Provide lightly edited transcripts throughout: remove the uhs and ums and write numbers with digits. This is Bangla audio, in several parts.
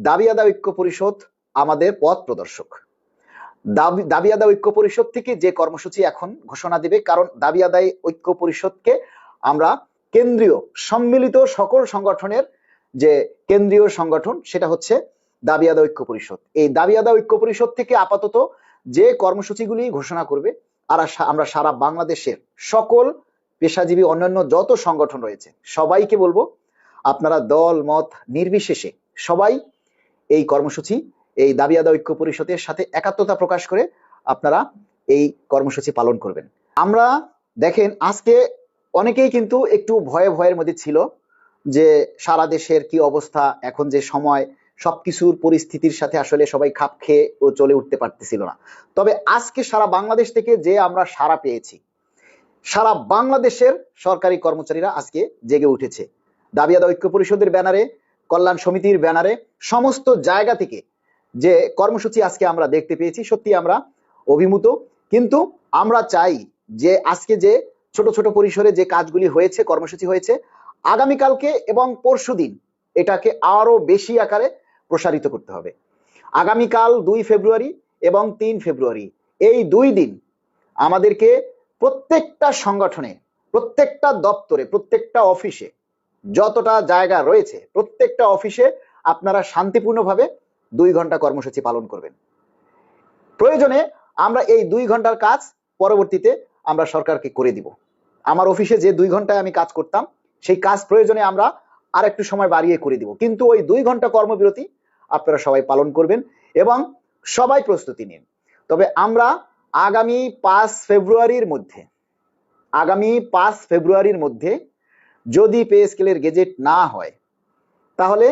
দাবি আদায় ঐক্য পরিষদ আমাদের পথ প্রদর্শক। দাবি আদায় ঐক্য পরিষদ থেকে যে কর্মসূচি এখন ঘোষণা দিবে, কারণ দাবি আদায় ঐক্য পরিষদকে আমরা কেন্দ্রীয় সম্মিলিত সকল সংগঠনের যে কেন্দ্রীয় সংগঠন, সেটা হচ্ছে দাবি আদায় ঐক্য পরিষদ। এই দাবি আদায় ঐক্য পরিষদ থেকে আপাতত যে কর্মসূচিগুলি ঘোষণা করবে, আর আমরা সারা বাংলাদেশের সকল পেশাজীবী অন্যান্য যত সংগঠন রয়েছে সবাইকে বলবো, আপনারা দল মত নির্বিশেষে সবাই এই কর্মসূচি, এই দাবি আদায় ঐক্য পরিষদের সাথে একাত্মতা প্রকাশ করে আপনারা এই কর্মসূচি পালন করবেন। আমরা দেখেন, আজকে অনেকেই কিন্তু একটু ভয়ের মধ্যে ছিল যে সারা দেশের কি অবস্থা, এখন যে সময় সবকিছুর পরিস্থিতির সাথে আসলে সবাই খাপ খেয়ে ও চলে উঠতে পারতেছিল না। তবে আজকে সারা বাংলাদেশ থেকে যে আমরা সাড়া পেয়েছি, সারা বাংলাদেশের সরকারি কর্মচারীরা আজকে জেগে উঠেছে। দাবি আদায় ঐক্য পরিষদের ব্যানারে, কল্যাণ সমিতির ব্যানারে, সমস্ত জায়গা থেকে যে কর্মসূচি আজকে আমরা দেখতে পেয়েছি, সত্যি আমরা অভিভূত। কিন্তু আমরা চাই যে আজকে যে ছোট ছোট পরিসরে যে কাজগুলি হয়েছে, কর্মসূচি হয়েছে, আগামীকালকে এবং পরশুদিন এটাকে আরো বেশি আকারে প্রসারিত করতে হবে। আগামীকাল 2 ফেব্রুয়ারি এবং 3 ফেব্রুয়ারি এই 2 দিন আমাদেরকে প্রত্যেকটা সংগঠনে, প্রত্যেকটা দপ্তরে, প্রত্যেকটা অফিসে, যতটা জায়গা রয়েছে প্রত্যেকটা অফিসে আপনারা শান্তিপূর্ণভাবে 2 ঘন্টা কর্মসূচি পালন করবেন। প্রয়োজনে আমরা এই 2 ঘন্টার কাজ পরবর্তীতে আমরা সরকারকে করে দিব। আমার অফিসে যে 2 ঘন্টায় আমি কাজ করতাম, সেই কাজ প্রয়োজনে আমরা আর একটু সময় বাড়িয়ে করে দিব, কিন্তু ওই 2 ঘন্টা কর্মবিরতি আপনারা সবাই পালন করবেন এবং সবাই প্রস্তুতি নিন। তবে আমরা আগামী 5 ফেব্রুয়ারির মধ্যে যদি পে স্কেলের গেজেট না হয়, তাহলে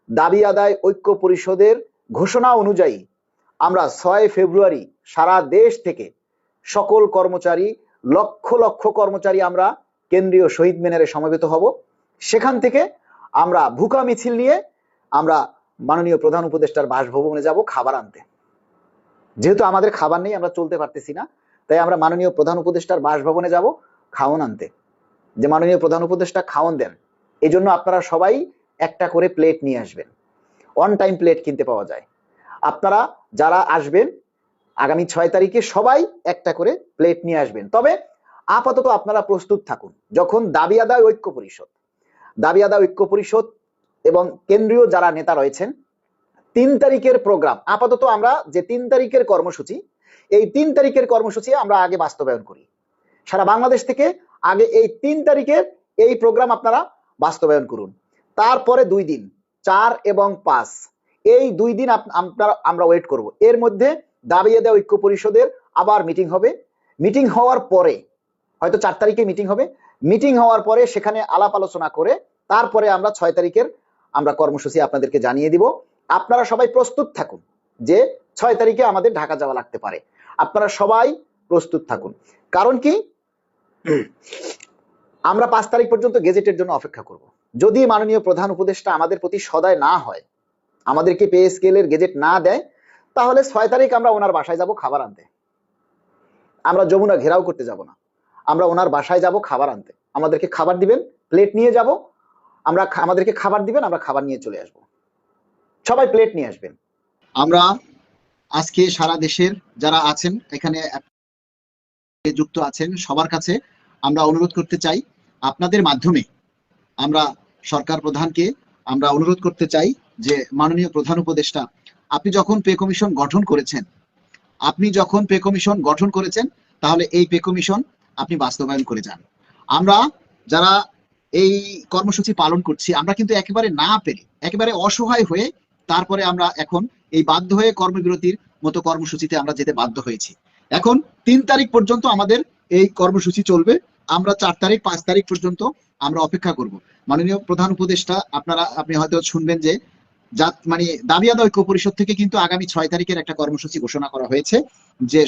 দাবি আদায় ঐক্য পরিষদের ঘোষণা অনুযায়ী আমরা 6 ফেব্রুয়ারি সারা দেশ থেকে সকল কর্মচারী, লক্ষ লক্ষ কর্মচারী আমরা কেন্দ্রীয় শহীদ মিনারে সমবেত হব। সেখান থেকে আমরা ভুকা মিছিল নিয়ে আমরা মাননীয় প্রধান উপদেষ্টার বাসভবনে যাব খাবার আনতে। যেহেতু আমাদের খাবার নেই, আমরা চলতে পারতেছি না, তাই আমরা মাননীয় প্রধান উপদেষ্টার বাসভবনে যাব খাওন আনতে, যে মাননীয় প্রধান উপদেষ্টা খাওন দেন। এই জন্য আপনারা সবাই একটা করে প্লেট নিয়ে আসবেন। অন টাইম প্লেট কিনতে পাওয়া যায়। আপনারা যারা আসবেন আগামী 6 তারিখে সবাই একটা করে প্লেট নিয়ে আসবেন। তবে আপাতত আপনারা প্রস্তুত থাকুন, যখন দাবি আদায় ঐক্য পরিষদ এবং কেন্দ্রীয় যারা নেতা রয়েছেন 3 তারিখের প্রোগ্রাম, আপাতত আমরা যে 3 তারিখের কর্মসূচি, এই 3 তারিখের কর্মসূচি আমরা আগে বাস্তবায়ন করি। সারা বাংলাদেশ থেকে আগে এই 3 তারিখের এই প্রোগ্রাম আপনারা বাস্তবায়ন করুন। তারপরে 2 দিন 4 এবং 5 এই 2 দিন আমরা ওয়েট করব। এর মধ্যে দাবি আদায় ঐক্য পরিষদের আবার মিটিং হবে। মিটিং হওয়ার পরে, হয়তো 4 তারিখে মিটিং হবে, মিটিং হওয়ার পরে সেখানে আলাপ আলোচনা করে তারপরে আমরা 6 তারিখের আমরা কর্মসূচি আপনাদেরকে জানিয়ে দিব। আপনারা সবাই প্রস্তুত থাকুন যে 6 তারিখে আমাদের ঢাকা যাওয়া লাগতে পারে। আপনারা সবাই প্রস্তুত থাকুন। কারণ কি, আমরা 5 তারিখ পর্যন্ত গেজেটের জন্য অপেক্ষা করব। যদি মাননীয় প্রধান উপদেষ্টা আমাদের প্রতি সদয় না হয়, আমাদেরকে পে স্কেলের গেজেট না দেয়, তাহলে 6 তারিখ আমরা ওনার বাসায় যাব খাবার আনতে। আমরা যমুনা ঘেরাও করতে যাব না, আমরা ওনার বাসায় যাব খাবার আনতে। আমাদেরকে খাবার দিবেন, প্লেট নিয়ে যাব, আমাদেরকে খাবার দিবেন, আমরা খাবার নিয়ে চলে আসব। সবাই প্লেট নিয়ে আসবেন। আমরা আজকে সারা দেশের যারা আছেন এখানে যুক্ত আছেন সবার কাছে আমরা অনুরোধ করতে চাই, আপনাদের মাধ্যমে আমরা সরকার প্রধানকে আমরা অনুরোধ করতে চাই যে মাননীয় প্রধান উপদেষ্টা, আপনি যখন পে কমিশন গঠন করেছেন তাহলে এই পে কমিশন আপনি বাস্তবায়ন করে যান। আমরা যারা এই কর্মসূচি পালন করছি, আমরা কিন্তু একেবারে না পেরে, একেবারে অসহায় হয়ে তারপরে আমরা এখন এই বাধ্য হয়ে কর্মবিরতির মতো কর্মসূচিতে আমরা যেতে বাধ্য হয়েছি। এখন 3 তারিখ পর্যন্ত আমাদের এই কর্মসূচি চলবে। আমরা 4 তারিখ 5 তারিখ পর্যন্ত আমরা অপেক্ষা করব। মাননীয় প্রধান উপদেষ্টা, আপনি হয়তো শুনবেন যে মানে দাবি আদায় ঐক্য পরিষদ থেকে কিন্তু আগামী 6 তারিখের একটা কর্মসূচি ঘোষণা করা হয়েছে যে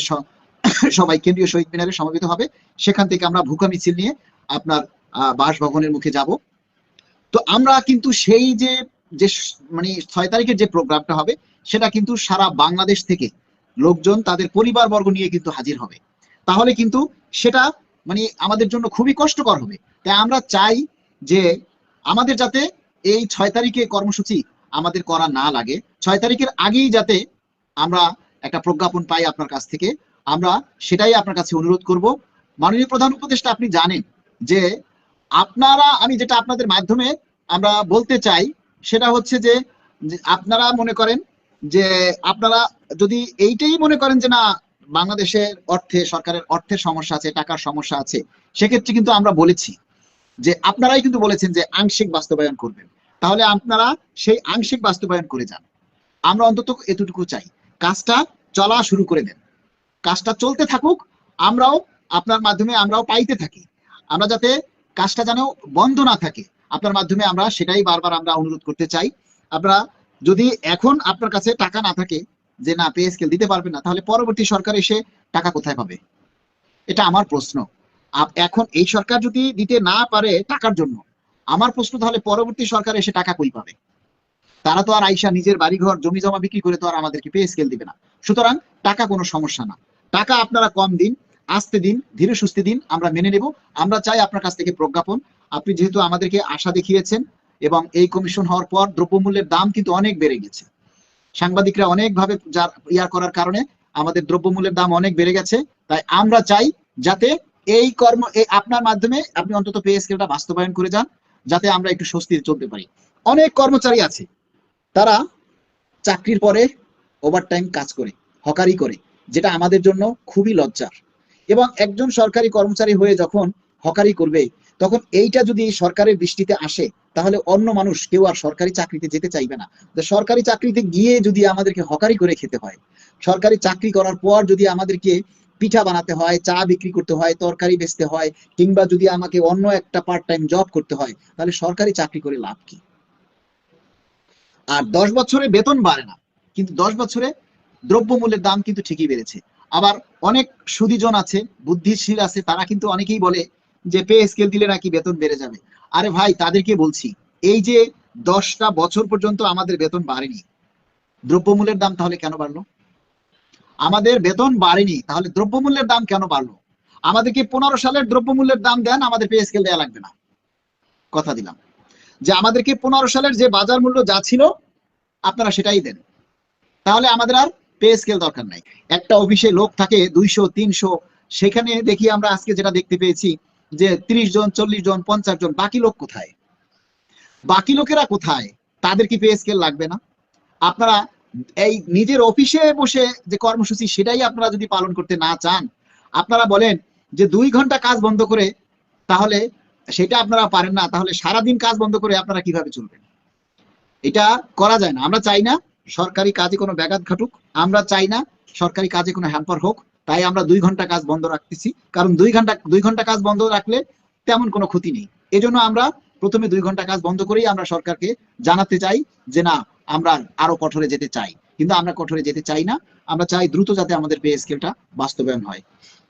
সবাই কেন্দ্রীয় শহীদ মিনারে সমবেত হবে। সেখান থেকে আমরা ভুকা মিছিল নিয়ে আপনার বাসভবনের মুখে যাব। তো আমরা কিন্তু সেই যে মানে 6 তারিখের যে প্রোগ্রামটা হবে সেটা কিন্তু সারা বাংলাদেশ থেকে লোকজন তাদের পরিবারবর্গ নিয়ে কিন্তু হাজির হবে। তাহলে কিন্তু সেটা মানে আমাদের জন্য খুবই কষ্টকর হবে। তাই আমরা চাই যে আমাদের যাতে এই 6 তারিখে কর্মসূচি আমাদের করা না লাগে, 6 তারিখের আগেই যাতে আমরা একটা প্রজ্ঞাপন পাই আপনার কাছ থেকে, আমরা সেটাই আপনার কাছে অনুরোধ করব। মাননীয় প্রধান উপদেষ্টা, আপনি জানেন যে আপনারা, আমি যেটা আপনাদের মাধ্যমে আমরা বলতে চাই সেটা হচ্ছে যে আপনারা মনে করেন যে আপনারা যদি এইটাই মনে করেন যে না বাংলাদেশের অর্থে, সরকারের অর্থের সমস্যা আছে, টাকার সমস্যা আছে, সেক্ষেত্রে কিন্তু আমরা বলেছি যে আপনারাই কিন্তু বলেছেন যে আংশিক বাস্তবায়ন করবেন, তাহলে আপনারা সেই আংশিক বাস্তবায়ন করে যান। আমরা অন্তত এতটুকু চাই, কাজটা চলা শুরু করে দেন, কাজটা চলতে থাকুক, আমরাও আপনার মাধ্যমে আমরাও পাইতে থাকি, আমরা যাতে কাজটা যেন বন্ধ না থাকে আপনার মাধ্যমে আমরা সেটাই বারবার আমরা অনুরোধ করতে চাই। আপনারা যদি এখন আপনার কাছে টাকা না থাকে যে না পে স্কেল দিতে পারবেন না, তাহলে পরবর্তী সরকার এসে টাকা কোথায় পাবে? এটা আমার প্রশ্ন। এখন এই সরকার যদি দিতে না পারে টাকার জন্য, আমার প্রশ্ন তাহলে পরবর্তী সরকার এসে টাকা কই পাবে? তারা তো আর আইসা নিজের বাড়িঘর জমি জমা বিক্রি করে তো আর আমাদেরকে পে স্কেল দিবে না। সুতরাং টাকা কোনো সমস্যা না, টাকা আপনারা কম দিন, আস্তে দিন, ধীরে সুস্থে দিন, আমরা মেনে নেব। আমরা চাই আপনার কাছ থেকে প্রজ্ঞাপন। আপনি যেহেতু আমাদেরকে আশা দেখিয়েছেন এবং এই কমিশন হওয়ার পর দ্রব্যমূল্যের দাম কিন্তু অনেক বেড়ে গেছে, সাংবাদিকরা অনেকভাবে ইয়ার করার কারণে আমাদের দ্রব্যমূল্যের দাম অনেক বেড়ে গেছে। তাই আমরা চাই যাতে এই আপনার মাধ্যমে আপনি অন্তত পে স্কেলটা বাস্তবায়ন করে যান, যাতে আমরা একটু স্বস্তিতে চলতে পারি। অনেক কর্মচারী আছে তারা চাকরির পরে ওভারটাইম কাজ করে, হকারি করে, যেটা আমাদের জন্য খুবই লজ্জার। এবং একজন সরকারি কর্মচারী হয়ে যখন হকারি করবে, তখন এইটা যদি সরকারের দৃষ্টিতে আসে, তাহলে অন্য মানুষ কেউ আর সরকারি চাকরিতে যেতে চাইবে না। সরকারি চাকরিতে গিয়ে যদি আমাদেরকে হকারি করে খেতে হয়, সরকারি চাকরি করার পর যদি আমাদেরকে পিঠা বানাতে হয়, চা বিক্রি করতে হয়, তরকারি বেচতে হয়, কিংবা যদি আমাকে অন্য একটা পার্ট টাইম জব করতে হয়, তাহলে সরকারি চাকরি করে লাভ কি? আর 10 বছরে বেতন বাড়ে না, কিন্তু 10 বছরে দ্রব্যমূল্যের দাম কিন্তু ঠিকই বেড়েছে। আবার অনেক সুদীজন আছে, বুদ্ধিশীল আছে, তারা কিন্তু অনেকেই বলে যে পে স্কেল দিলে নাকি বেতন বেড়ে যাবে। আরে ভাই, তাদেরকে বলছি এই যে 10টা বছর পর্যন্ত আমাদের বেতন বাড়েনি, দ্রব্যমূল্যের দাম তাহলে কেন বাড়লো? আমাদের বেতন বাড়েনি, তাহলে দ্রব্যমূল্যের দাম কেন বাড়লো? আমাদেরকে 15 সালের দ্রব্যমূল্যের দাম দেন, আমাদের পে স্কেল দেওয়া লাগবে না, কথা দিলাম। যে আমাদেরকে 15 সালের যে বাজার মূল্য যা ছিল আপনারা সেটাই দেন, তাহলে আমাদের আর পে স্কেল দরকার নাই। একটা অফিসে লোক থাকে 200 300, সেখানে দেখি আমরা আজকে যেটা দেখতে পেয়েছি যে 30 জন 40 জন 50 জন, বাকি লোক কোথায়? বাকি লোকেরা কোথায়? তাদের কি পে স্কেল লাগবে না? আপনারা এই নিজের অফিসে বসে যে কর্মসূচি, সেটাই আপনারা যদি পালন করতে না চান, আপনারা বলেন যে 2 ঘন্টা কাজ বন্ধ করে, তাহলে সেটা আপনারা পারেন না, তাহলে সারাদিন কাজ বন্ধ করে আপনারা কিভাবে চলবেন? এটা করা যায় না। আমরা চাই না সরকারি কাজে কোনো ব্যাঘাত ঘটুক, আমরা চাই না সরকারি কাজে কোনো হ্যাম্পার হোক। তাই আমরা 2 ঘন্টা কাজ বন্ধ রাখতেছি, কারণ 2 ঘন্টা কাজ বন্ধ রাখলে তেমন কোনো ক্ষতি নেই। এজন্য আমরা প্রথমে 2 ঘন্টা কাজ বন্ধ করেই আমরা সরকারকে জানাতে চাই যে না, আমরা আরো কঠোরে যেতে চাই। কিন্তু আমরা কঠোরে যেতে চাই না, আমরা চাই দ্রুত যাতে আমাদের পে স্কেলটা বাস্তবায়ন হয়।